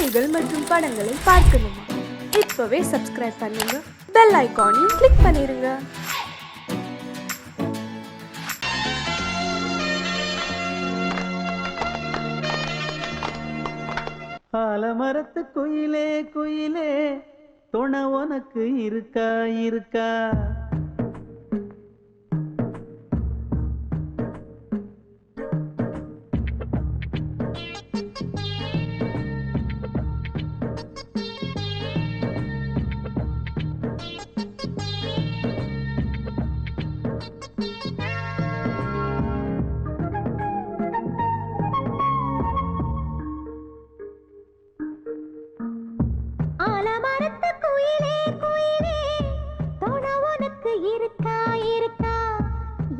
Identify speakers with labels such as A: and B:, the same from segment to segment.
A: செய்திகள் மற்றும் படங்களை பார்க்கணுமா? இப்பவே சப்ஸ்கிரைப் பண்ணுங்க, பெல் ஐகானையும் கிளிக் பண்ணிருங்க.
B: ஆலமரத்து குயிலே குயிலே துணை உனக்கு இருக்கா இருக்கா?
C: ஆலமரத்து குயிலே குயிலே துணை உனக்கு இருக்கா இருக்கா?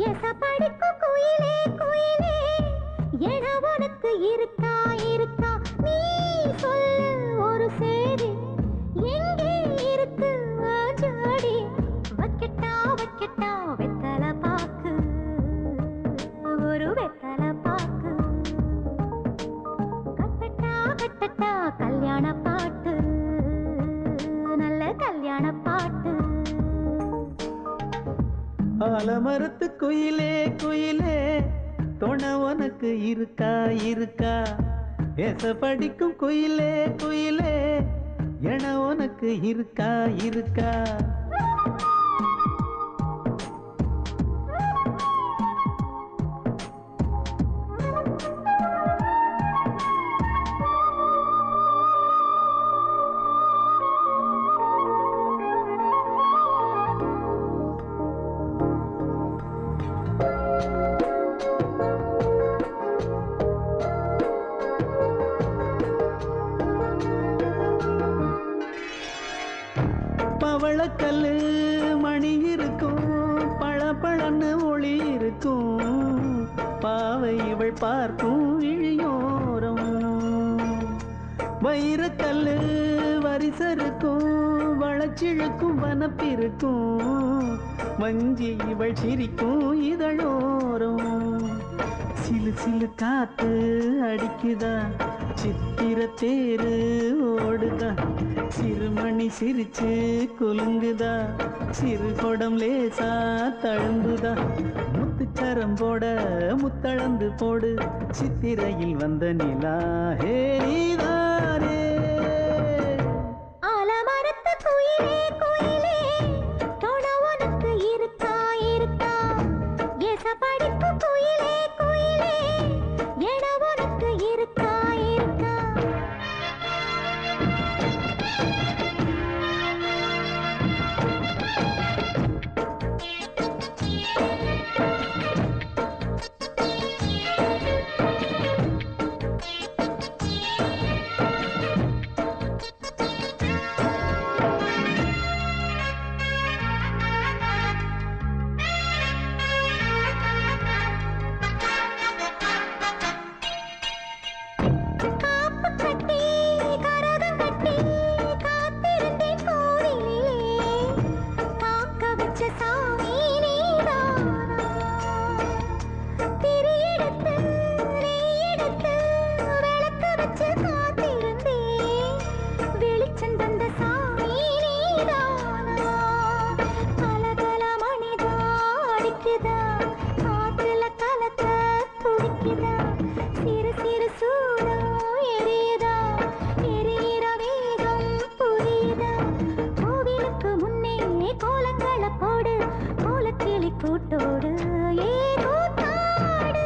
C: எசப்படிக்கும் குயிலே குயிலே என உனக்கு இருக்கா இருக்கா? நீ சொல்லு ஒரு சேதி, எங்கே இருக்கு ஜோடி? வைக்கட்டா வைக்கட்டா வெத்தலை பாக்கு, ஒரு வெத்தலை பாக்கு. கட்டட்டா கட்டட்டா கல்யாண பாட்டு, நல்ல கல்யாண பாட்டு.
B: ஆலமரத்து குயிலே குயிலே துணை உனக்கு இருக்கா இருக்கா? ஏச படிக்கும் குயிலே குயிலே என உனக்கு இருக்கா இருக்கா? பவளக்கல்லு மணி இருக்கும், பளபளன்னு ஒளி இருக்கும், பாவை இவள் பார்க்கும் இழியோரம். வைரக்கல்லு வரிசருக்கும், வளச்சிழுக்கும் வனப்பிருக்கும், வஞ்சி இவள் சிரிக்கும் இதழோரம். சிலு சிலு காத்து அடிக்குதா, சித்திர தேரு ஓடுதா, சிறுமணி சிரிச்சு குலுங்குதா, சிறு கொடம் லேசா தழும்புதா, முத்துச்சரம் போட முத்தளந்து போடு, சித்திரையில் வந்த நிலா ஹே நீதானே.
C: ஆலமரத்து குயிலே குயிலே துணை உனக்கு இருக்கா இருக்கா? எசப்படிக்கும் குயிலே குயிலே என உனக்கு இருக்கா இருக்கா? காப்பு கட்டி கரகம் கட்டி காத்திருந்தேன் கோவிலிலே, காக்க வச்ச சாமி நீதானா? திரி எடுத்து நெய் எடுத்து விளக்கு வச்சு காத்திருந்தேன், வெளிச்சம் தந்த சாமி நீதானா? கலகல மணிதா அடிக்குதா, காத்துல கலக்க துடிக்குதா, சிறு சிறு சூடம் எரியுதா, எரியிற வேகம் புரியுதா? கோவிலுக்கு முன்னே கோலங்களை போடு, கோலக்கிளி கூட்டோடு ஏ கூத்தாடு.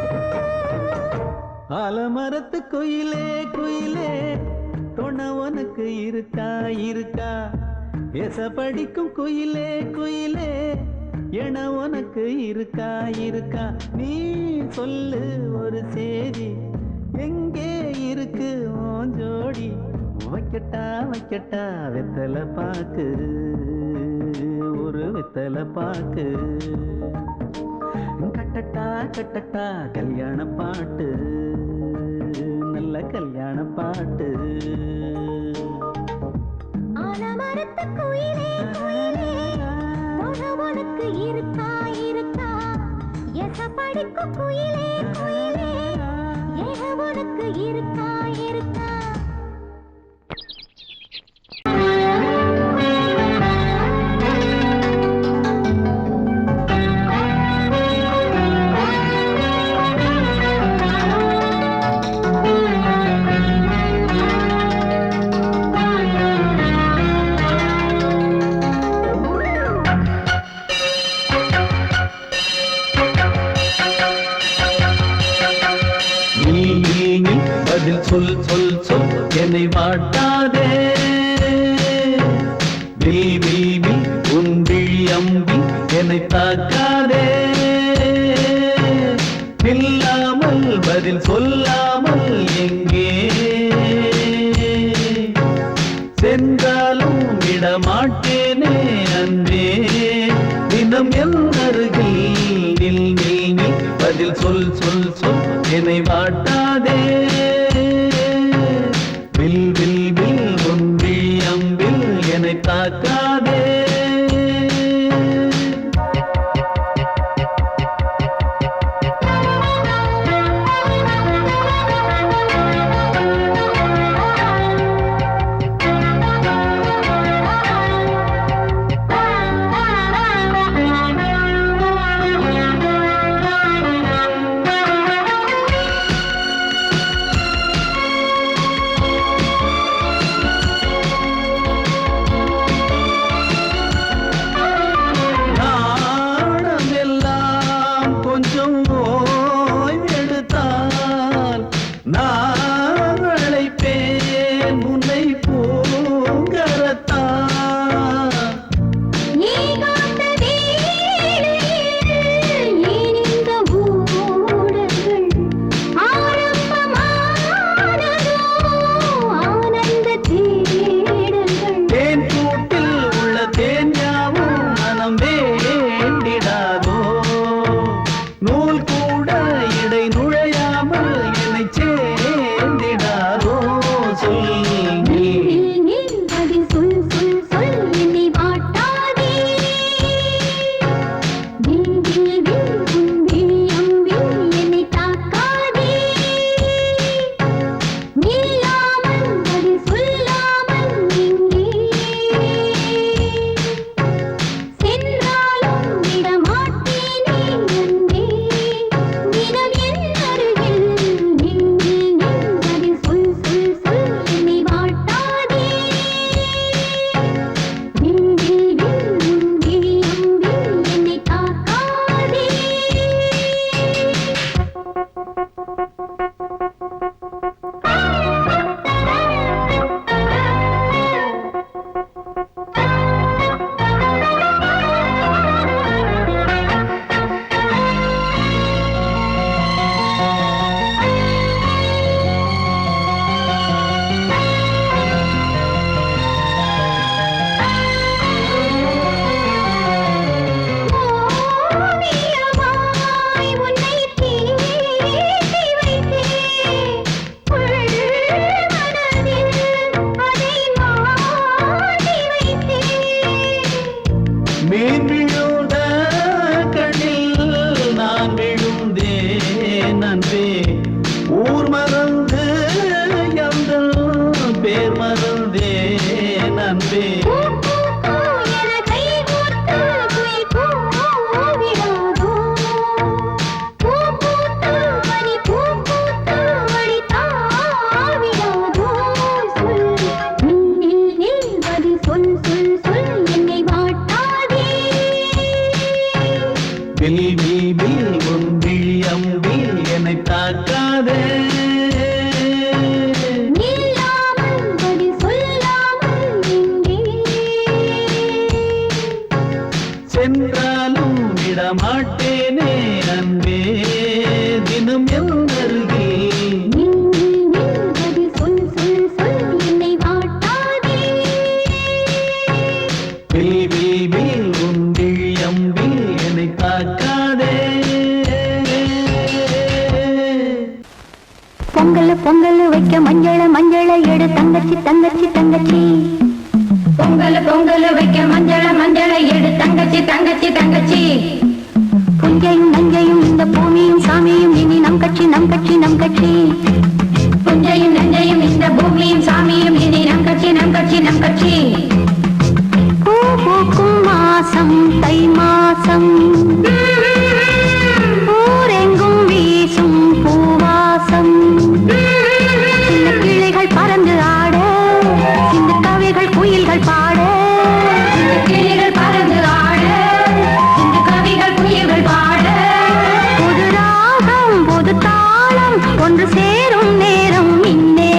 B: ஆலமரத்து குயிலே குயிலே துணை உனக்கு இருக்கா இருக்கா? ஏச படிக்கும் குயிலே குயிலே என உனக்கு இருக்கா இருக்கா? நீ சொல்லு ஒரு சேதி, எங்கே இருக்கு உன் ஜோடி? வைக்கட்டா வைக்கட்டா வெத்தலை பாக்கு, ஒரு வெத்தலை பாக்கு. கட்டட்டா கட்டட்டா கல்யாண பாட்டு, நல்ல கல்யாண பாட்டு.
C: ஆலமரத்து குயிலே குயிலே துணை உனக்கு இருக்கா இருக்கா? எசப்படிக்கும் குயிலே குயிலே என உனக்கு இருக்கா இருக்கா?
B: சொல் சொல் சொல் என்னை வாட்டாதே வில் வில் வில் உன் விழி அம்பி என்னை தாக்காதே இல்லாமல் பதில் சொல்லாமல் எங்கே சென்றாலும் விடமாட்டேனே அன்பே தினம் என் அருகில் நில் நில் நில் பதில் சொல் சொல் சொல் என்னை வாட்டாதே வில் வில் வில் உன் விழி அம்பில் என்னை தாக்காதே சென்றாலும் விடமாட்டேனே அன்பே தினம் எந்தருகே என்னை தாக்காதே
C: பொங்கல் பொங்கல் வைக்க மஞ்சள மஞ்சள எடு தங்கச்சி தங்கச்சி தங்கச்சி பொங்கல் பொங்கல் வைக்க மஞ்சள மஞ்சள எடு தங்கச்சி தங்கச்சி தங்கச்சி புஞ்சையும் நஞ்சையும் இந்த பூமியும் சாமியும் இனி நம் கட்சி நம் கட்சி நம் கட்சி புஞ்சையும் நஞ்சையும் இந்த பூமியும் சாமியும் இனி நம் கட்சி நம் கட்சி நம் கட்சி பூ பூக்கும் மாசம் தை மாசம் ஊரெங்கும் வீசும் பூவாசம் சின்ன கிளைகள் பறந்து ஆட சின்ன கவிகள் குயில்கள் பாட சின்ன கிளைகள் பறந்து ஆட சின்ன கவிகள் குயில்கள் பாட புது ராகம் புது தாளம் ஒன்று சேரும் நேரம் இன்னே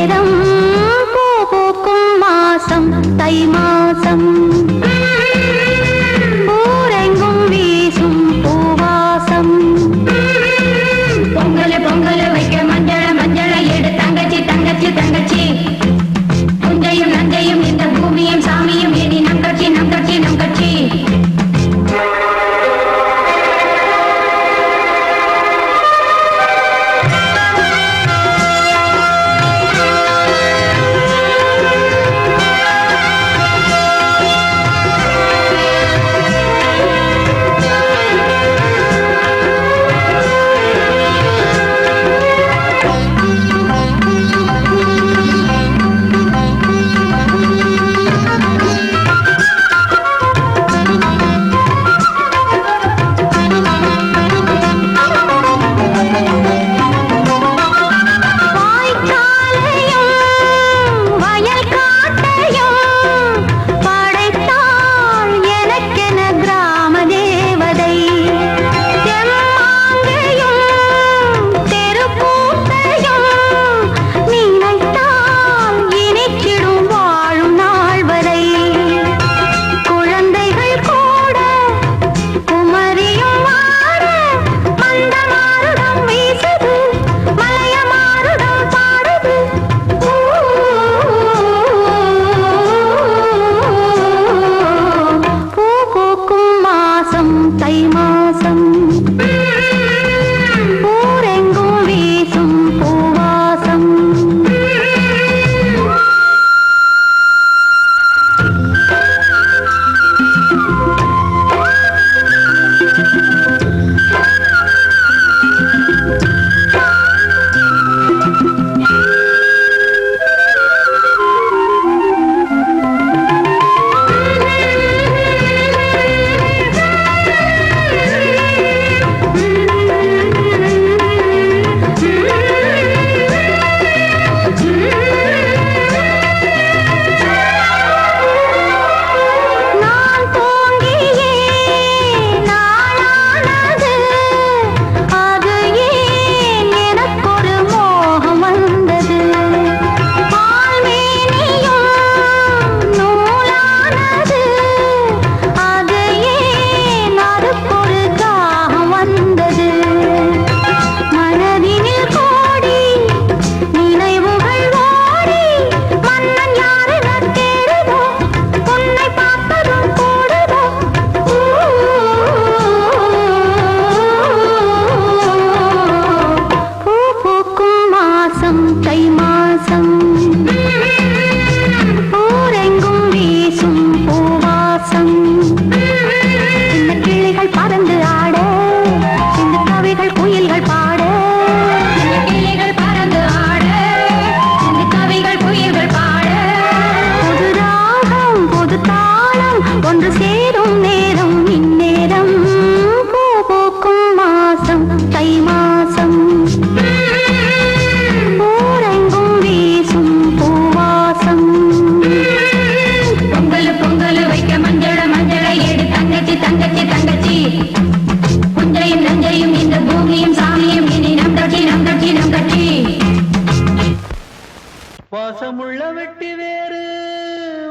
B: வெட்டி வேறு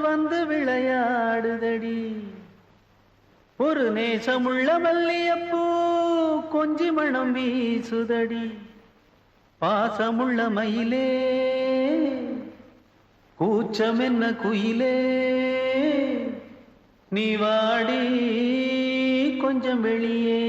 B: வந்து விளையாடுதடி, ஒரு நேசமுள்ள மல்லியப்பூ கொஞ்சி மணம் வீசுதடி, பாசமுள்ள மயிலே கூச்சம் என்ன குயிலே, நீ வாடி கொஞ்சம் வெளியே.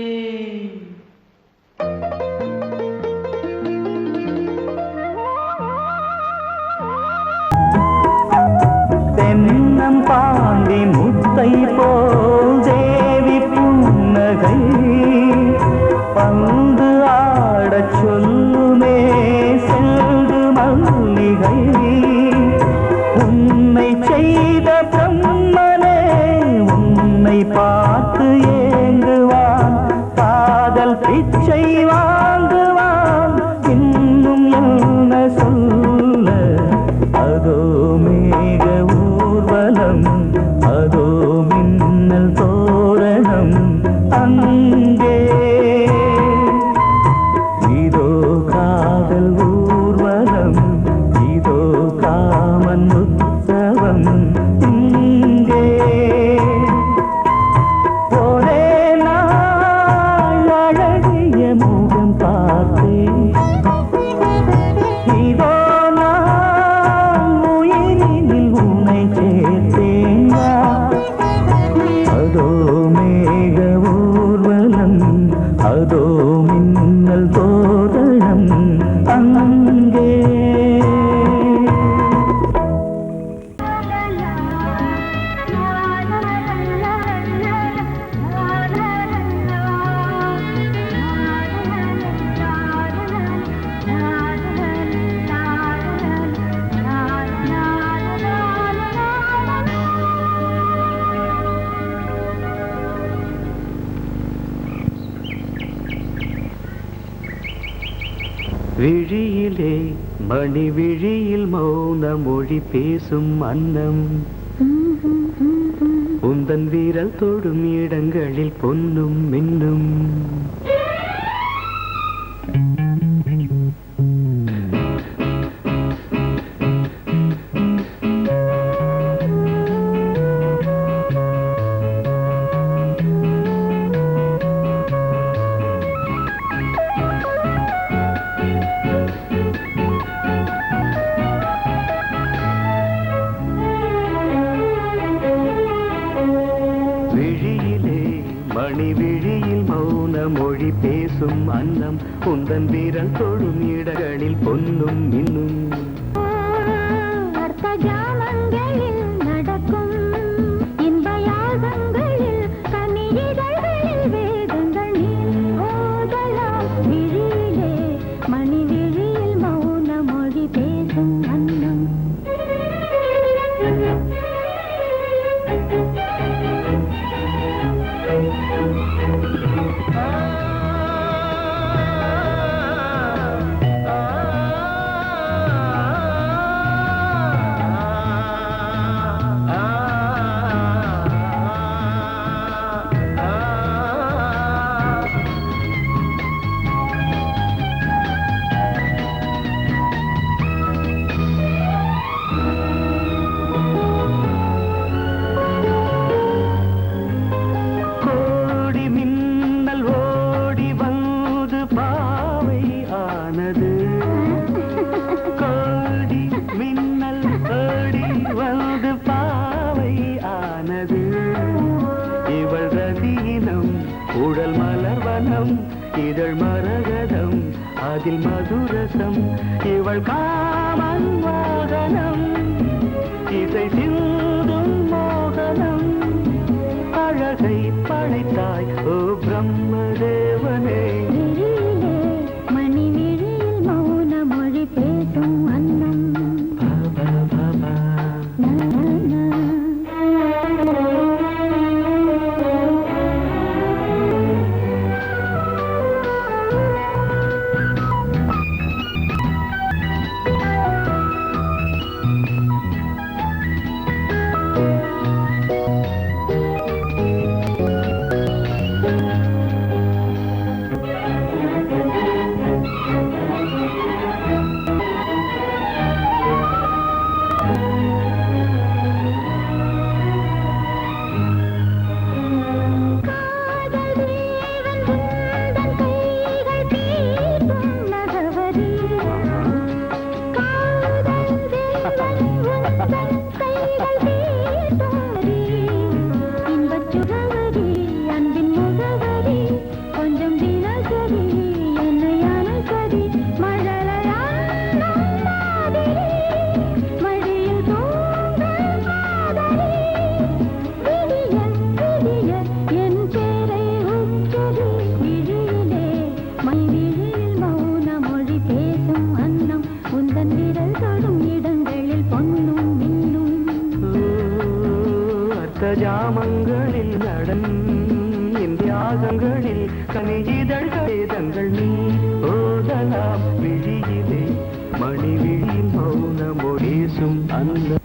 B: தென்னம் பாண்டி முத்தை போல் தேவி புன்னகை பந்து ஆடச் சொல்லுமே செல்து மல்லிகை, உன்னை செய்த பிரம்மனே உன்னை பார்த்து ஏங்குவான், காதல் பிச்சை வாங்குவான், இன்னும் என்ன சொல்ல. அதோ மேக ஊர்வலம், அதோ மின்னல் தோரணம், அங்கே இதோ காதல் ஊர்வலம், இதோ காமன் உற்சவம், இங்கே ஒரே நாள் அழகிய முகம் பார்த்தேன், இதோ நான் உயிரினில் உன்னை சேர்த்தேன். அதோ மேக ஊர்வலம், அதோ மின்னல் தோரணம், அங்கே விழியிலே மணி விழியில் மௌன மொழி பேசும் அன்னம், உந்தன் வீரல் தொடும் இடங்களில் பொன்னும் மின்னும். விழியிலே மணி விழியில் மௌன மொழி பேசும் அன்னம், உந்தன் வீரல் தொடும் இடங்களில் பொன்னும் மின்னும்.
C: அர்த்த ஜாமங்களில் நடக்கும் இன்ப யாகங்களில் கனியிதழ்களில் வேதங்கள் நீ ஓதலாம். விழியிலே மணி விழியில் மௌன மொழி பேசும் அன்னம்.
B: உடல் மலர்வனம் இதழ் மரகதம் அதில் மதுரசம், இவள் காமன் வாகனம் இசை சிந்தும் மோகனம். அழகை படைத்தாய் ஓ பிரம்மதேவனே,
C: மணி விழியில் மௌன மொழி பேசும் அன்னம்.
D: ஜாமங்களில் நடன் இந்தியாசங்களில் கனிஜிதழ் வேதங்கள் நீ ஓதலாம் விழியிலே மணி விழி மௌனமொழேசும் அந்த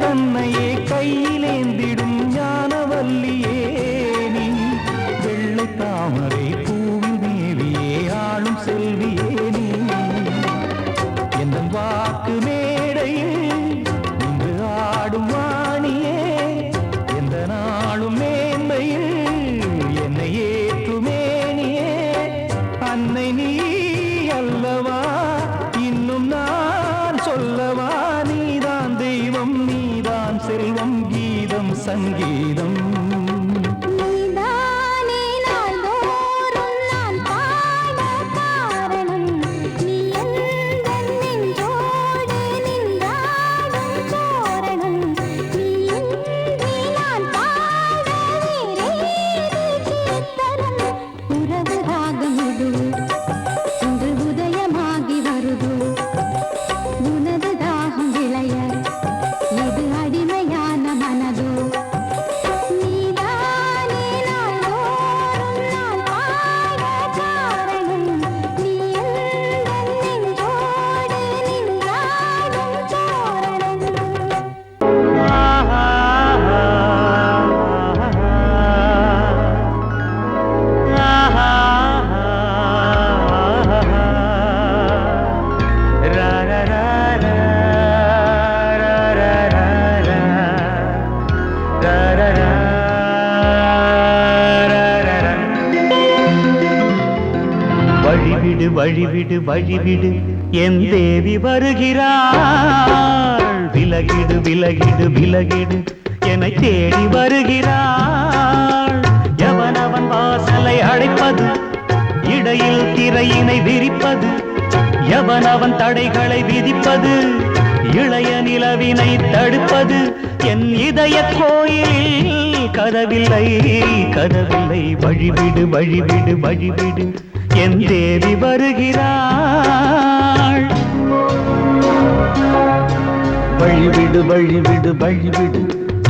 B: தன்னையே கையிலேந்திடும் ஞானவல்லியே நீ வெள்ளை தாமரை பூவில் மேவியே ஆளும் செல்வியே நீ என் வாக்கு மேடையில் இன்று ஆடும் வாணியே எந்த நாளும் மேன்மையில் என்னை ஏற்றுமேனியே அன்னை நீ அல்லவா இன்னும் நான் சொல்லவா நீதான் தெய்வம் நீதான் செல்வம் கீதம் சங்கீதம்
C: உனது தாகம் விளைய இது அடிமையான மனதோ
E: வழிவிடு வழிவிடு வழிவிடு என் தேவி வருகிறாள் விலகிடு விலகிடு விலகிடு என்னை தேடி வருகிறாள் எவனவன் வாசலை அடைப்பது இடையில் திரையினை விரிப்பது எவனவன் தடைகளை விதிப்பது இளைய நிலவினை தடுப்பது என் இதய கோயிலில் கதவில்லை கதவில்லை வழிவிடு வழிவிடு வழிவிடு என் தேவி வருகிறாள்
B: வழிவிடு வழிவிடு வழிவிடு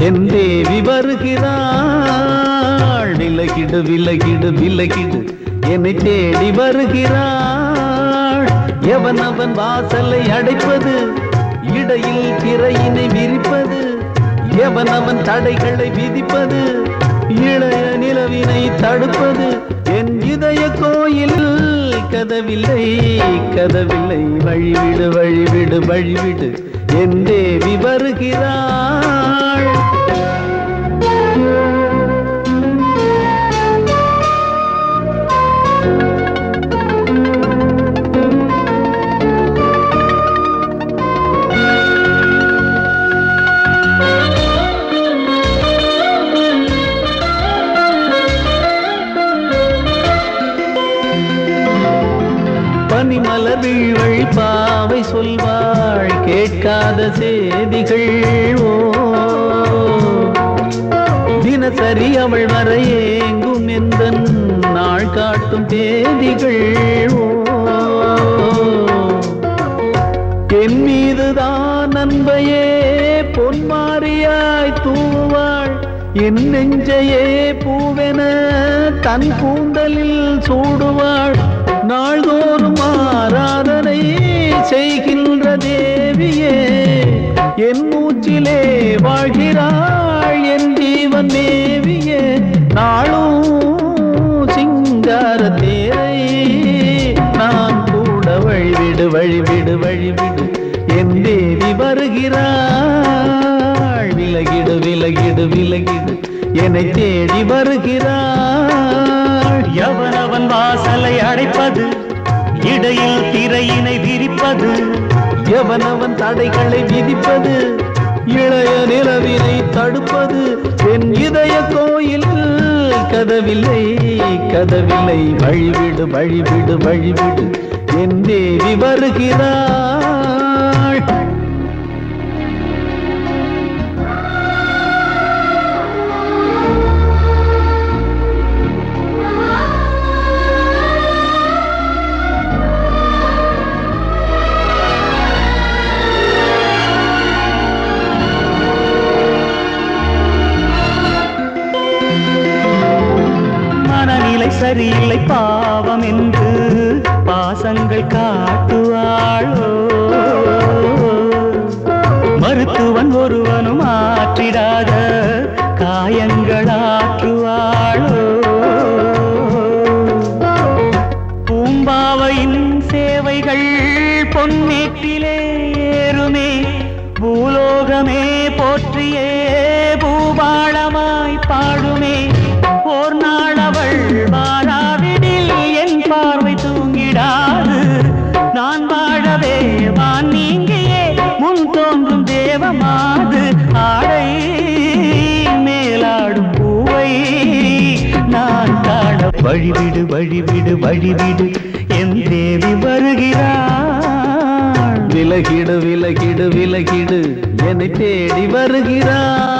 B: என் தேவி வருகிறாள் விலகிடு விலகிடு விலகிடு என்னை தேடி வருகிறாள் எவனவன் வாசலை அடைப்பது இடையில் திரையினை விரிப்பது எவனவன் தடைகளை விதிப்பது இளைய நிலவினை தடுப்பது என் இதய கோயில் கதவில்லை கதவில்லை வழிவிடு வழிவிடு வழிவிடு என் தேவி வருகிறாள் பனிமலர் வீழ்வழி பாவை சொல்வாள் கேட்காத செய்திகள் தினசரி அவள் வர ஏங்கும் எந்த நாள் காட்டும் தேதிகள் என் மீதுதான் அன்பையே பொன்மாரியாய் தூவாள் என் நெஞ்சையே பூவென தன் கூந்தலில் சூடுவாள் நாள்தோறும் ஆராதனை செய்கின்ற தேவியே என் மூச்சிலே வாழ்கிறாள் என் ஜீவன் தேவியே நாளும் சிங்கார தேரை நான் கூட வழிவிடு வழிவிடு வழிவிடு என் தேவி வருகிறாள் விலகிடு விலகிடு விலகிடு என்னை தேடி வருகிறாள்
E: எவனவன் வாசலை அடைப்பது இடையில் திரையினை விரிப்பது
B: எவனவன் தடைகளை விதிப்பது இளைய நிலவினை தடுப்பது என் இதய கோயில் கதவில்லை கதவில்லை வழிவிடு வழிவிடு வழிவிடு என் தேவி வருகிறாள்
E: சரியில்லை பாவம் என்று பாசங்கள் காட்டுவாளோ மருத்துவன் ஒருவனும் ஆற்றிடாத காயங்களாற்றுவாளோ பூம்பாவையின் சேவைகள் பொன்னேட்டிலே ஏறுமே பூலோகமே போற்றியே பூபாளமாய் பாடுமே ஓர் நாள் அவள் வாராவிடில் என் பார்வை தூங்கிடாது நான் வாழவே வான் நீங்கியே முன் தோன்றும் தேவமாது ஆடை மேலாடும் பூவை நான் காண வழிவிடு வழிவிடு வழிவிடு என் தேவி வருகிறாள்
B: விலகிடு விலகிடு விலகிடு என்னை தேடி வருகிறாள்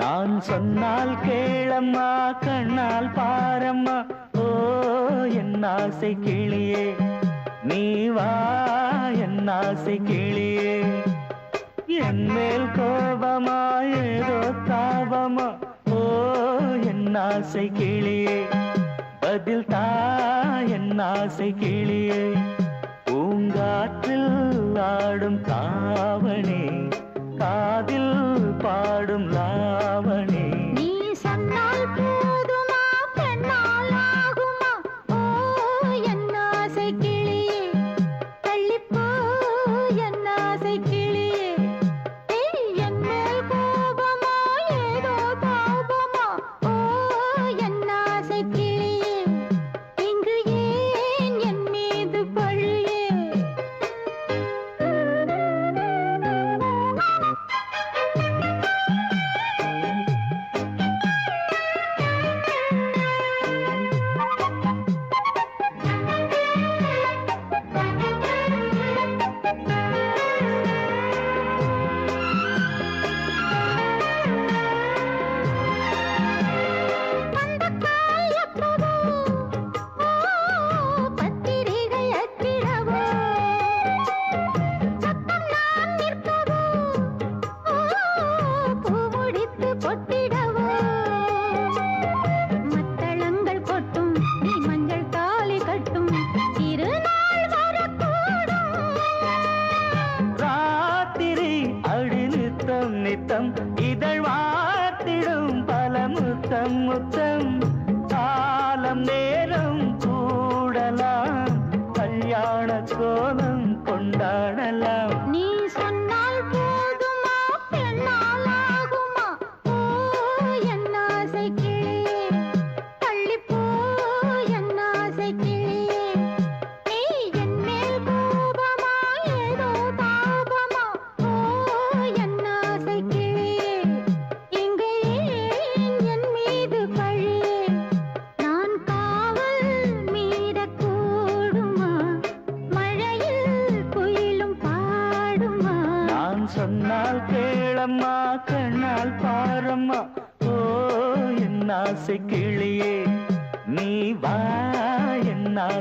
E: நான் சொன்னால் கேளம்மா கண்ணால் பாரம்மா ஓ என் ஆசை கிளியே நீ வா என் ஆசை கிளியே என் மேல் கோபமா ஏதோ தாபமா ஓ என் ஆசை கிளியே பதில் தா என் ஆசை கிளியே பூங்காற்றில் ஆடும் தாவணி காதில்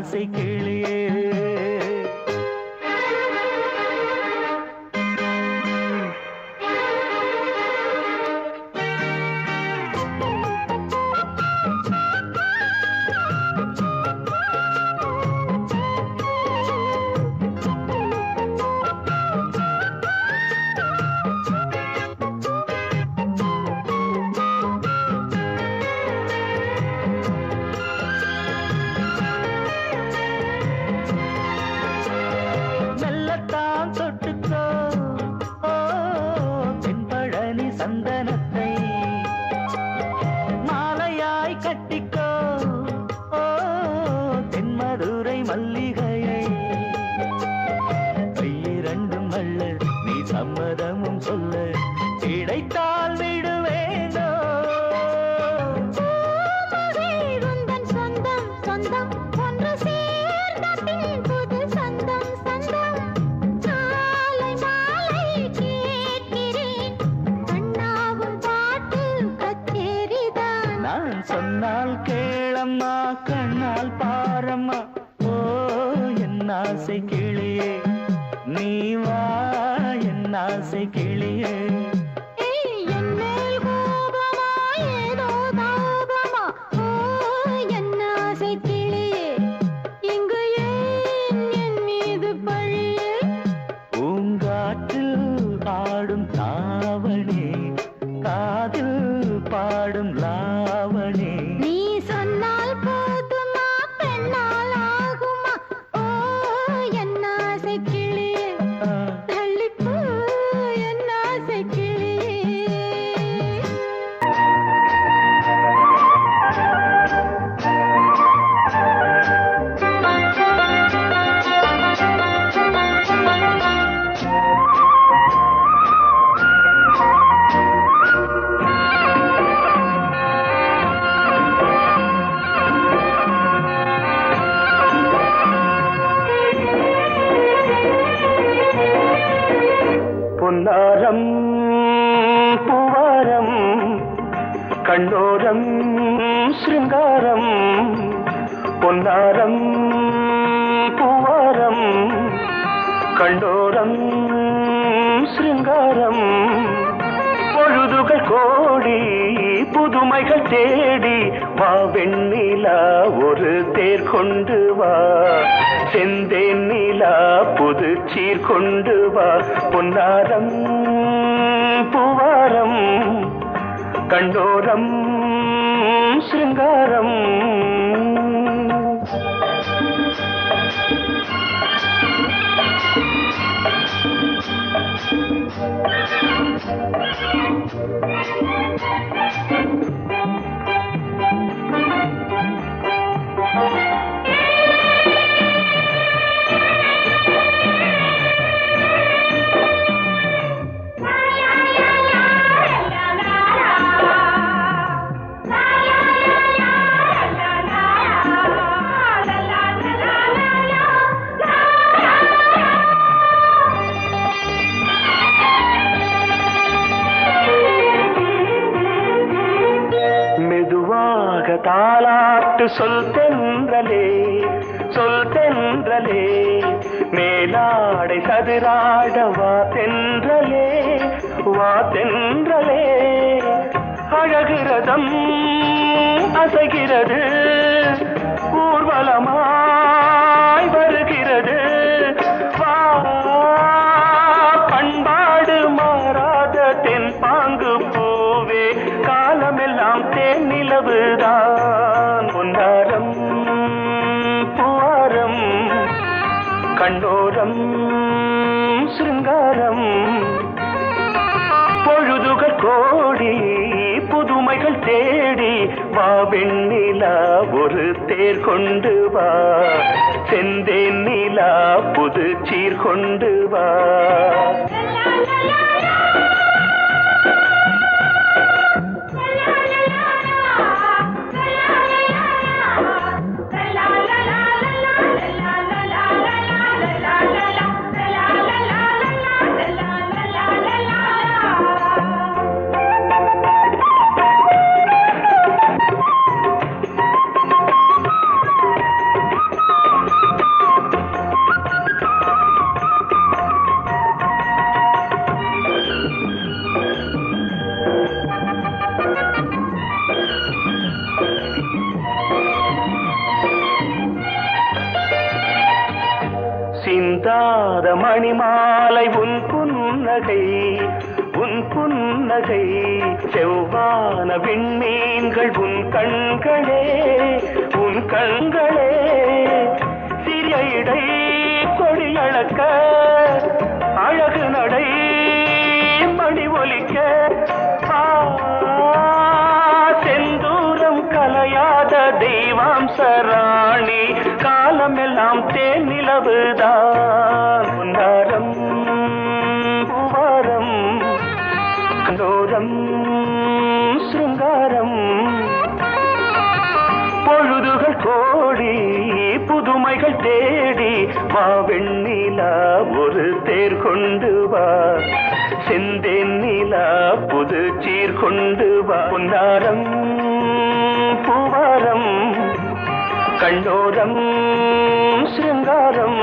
E: ஆசை கிளியே சொன்னால் கேளம்மா கண்ணால் பாரம்மா ஓ என் ஆசை கிளியே நீ வா என் ஆசை கிளியே பூங்காற்றில் ஆடும் தாவணி காதில் பாடும் லாவணி
C: நீ சொன்னால் போதுமா பெண்ணால் ஆகுமா ஓ என் ஆசை கிளியே தள்ளிப்போ என் ஆசை
D: பொன்னாரம் பூவாரம் கண்ணோரம் சிருங்காரம் பொன்னாரம் பூவாரம் கண்ணோரம் சிருங்காரம் பொழுதுகள் கோடி புதுமைகள் தேடி வா வெண்ணிலா ஒரு தேர் கொண்டு வா செந்தேன் நிலா புது சீர் கொண்டு வா பொன்னாரம் பூவாரம் கண்டோரம் சிருங்காரம் தாலாட்டு சொல் தென்றலே மேலாடை சதுராட வா தென்றலே அழகிறதம் அசைகிறது ஊர்வலமாய் வருகிறது வா பண்பாடு மாறாத தென் பாங்கு பூவே காலமெல்லாம் தேன் நிலவுதான் பொன்னாரம் பூவாரம் கண்ணோரம் சிருங்காரம் பொழுதுகள் கோடி புதுமைகள் தேடி வா வெண்ணிலா ஒரு தேர் கொண்டு வா செந்தேன் நிலா புது சீர் கொண்டு வா சிந்தாத மணிமாலை உன் புன்னகை உன் புன்னகை செவ்வான விண்மீன்கள் உன் கண்களே உன் கண்களே சிறிய இடை கொடியளக்க அழகு நடை மணி ஒலிக்க செந்தூரம் கலையாத தெய்வாம்சராணி காலமெல்லாம் தேன் நிலவுதான் பொன்னாரம் பூவாரம் கண்டோரம் சிருங்காரம் பொழுதுகள் கோடி புதுமைகள் தேடி வா வெண்ணிலா ஒரு தேர் கொண்டு வா செந்தேன் நிலா புது சீர் கொண்டு வா பொன்னாரம் பூவாரம் கண்டோரம் சிருங்காரம்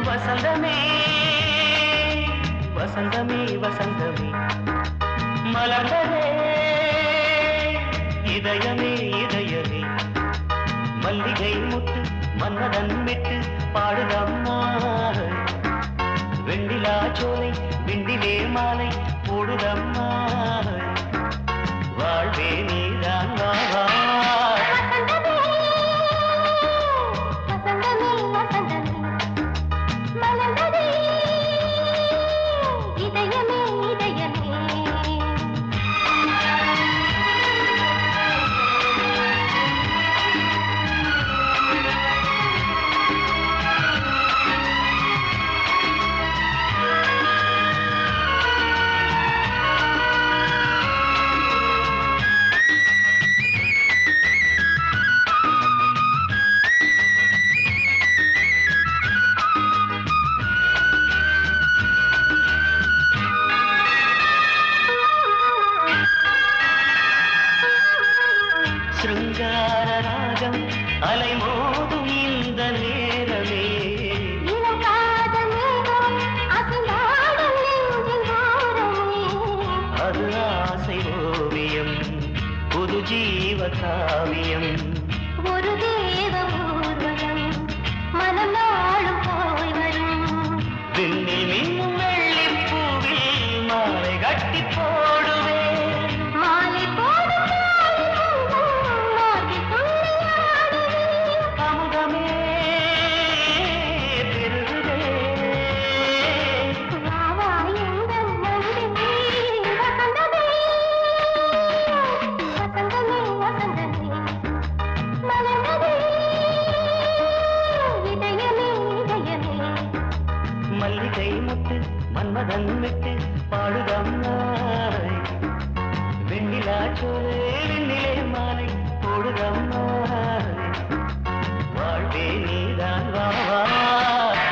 E: வசந்தமே வசந்தமே வசந்தமே மலர்ந்ததே இதயமே இதயமே மல்லிகை முட்டு மன்னதன் விட்டு பாடுதம்மா வெண்ணிலா சோலை விண்டிலே மாலை போடுதம்மா வாழ்வே நீதான் வா சிருங்கார ராகம் அலைமோதும் இந்த நேரமே அது ஆசை ஓவியம் புது ஜீவ காவியம்
C: ஒரு தேவ ஊர்வலம் மனம் நாளும் போய் வரும்
E: விண்ணில் மின்னும் வெள்ளிப் பூவில் மாலை கட்டி போடுவேன்
C: மாலை போடும்
E: அமுதமே பெருகுதே மல்லிகை முட்டு மன்மதன் விட்டு பாடுதம்மாய் வெண்ணிலா சோலை வெண்ணிலே மாலை போடுதம்மாய் வாழ்வே நீதான் வா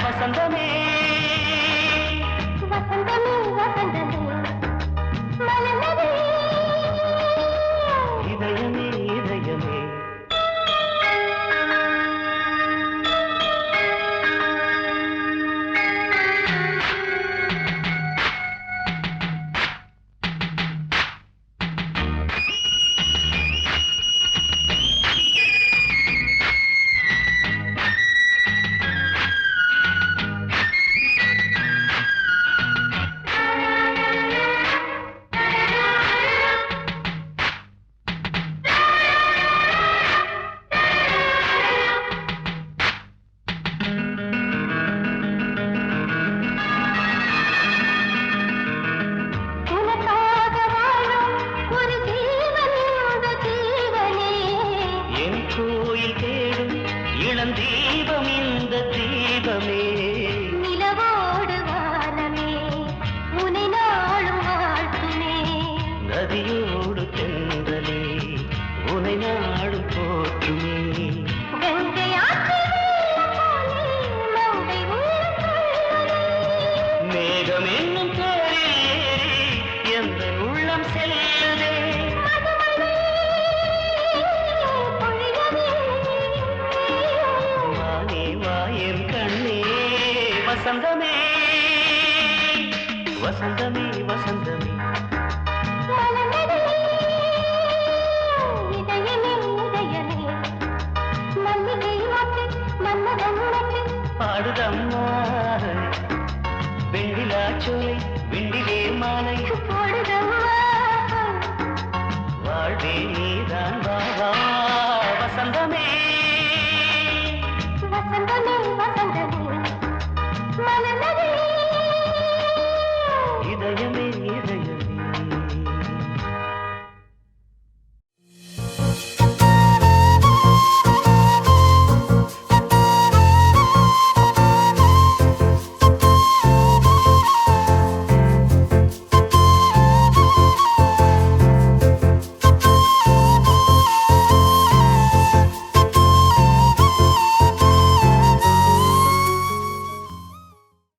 E: வசந்தமே இதயமே இதயமே வசந்தமே வசந்தமே வசந்தமே
C: மலர்ந்ததே இதயமே இதயமே மல்லிகை மொட்டு மன்மதன் மொட்டு
E: பாடுதம்மா வெண்ணிலா சோலை வெண்ணிலே மாலை
C: போடுதம்மா
E: வாழ்வே நீதான் வா வசந்தமே
C: வசந்தமே வசந்தமே மலர்ந்ததே